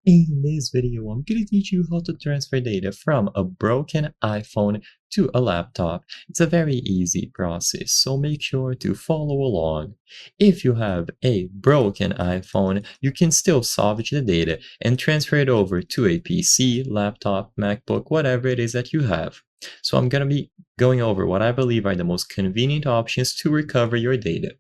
In this video, I'm going to teach you how to transfer data from a broken iPhone to a laptop. It's a very easy process, so make sure to follow along. If you have a broken iPhone, you can still salvage the data and transfer it over to a PC, laptop, MacBook, whatever it is that you have. So I'm going to be going over what I believe are the most convenient options to recover your data.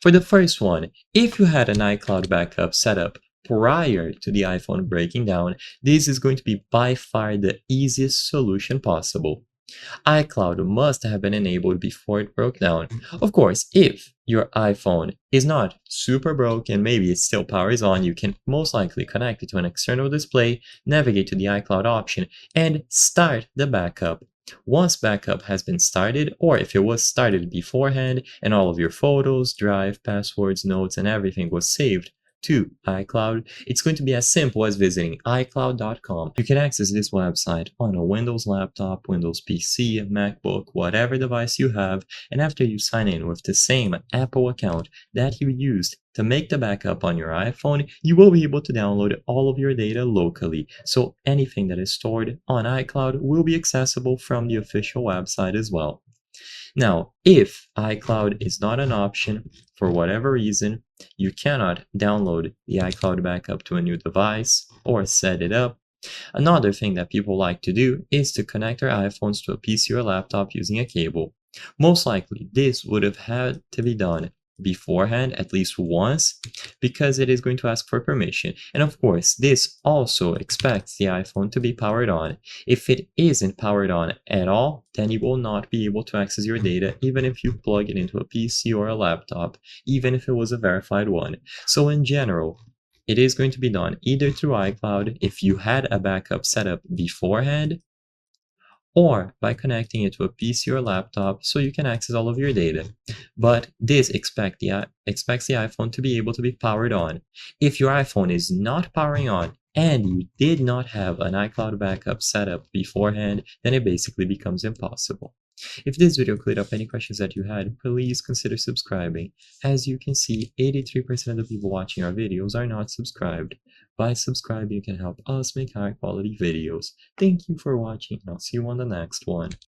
For the first one, if you had an iCloud backup set up prior to the iPhone breaking down, this is going to be by far the easiest solution possible. iCloud must have been enabled before it broke down. Of course, if your iPhone is not super broken, maybe it still powers on, you can most likely connect it to an external display, navigate to the iCloud option, and start the backup. Once backup has been started, or if it was started beforehand and all of your photos, drive, passwords, notes, and everything was saved to iCloud, it's going to be as simple as visiting iCloud.com. You can access this website on a Windows laptop, Windows PC, MacBook, whatever device you have, and after you sign in with the same Apple account that you used to make the backup on your iPhone, you will be able to download all of your data locally. So anything that is stored on iCloud will be accessible from the official website as well. Now, if iCloud is not an option for whatever reason, you cannot download the iCloud backup to a new device or set it up. Another thing that people like to do is to connect their iPhones to a PC or laptop using a cable. Most likely, this would have had to be done beforehand at least once because it is going to ask for permission. And of course, this also expects the iPhone to be powered on. If it isn't powered on at all, then you will not be able to access your data even if you plug it into a PC or a laptop, even if it was a verified one. So in general, it is going to be done either through iCloud if you had a backup set up beforehand, or by connecting it to a PC or laptop so you can access all of your data. But this expects the iPhone to be able to be powered on. If your iPhone is not powering on and you did not have an iCloud backup set up beforehand, then it basically becomes impossible. If this video cleared up any questions that you had, please consider subscribing. As you can see, 83% of the people watching our videos are not subscribed. By subscribing, you can help us make high quality videos. Thank you for watching, and I'll see you on the next one.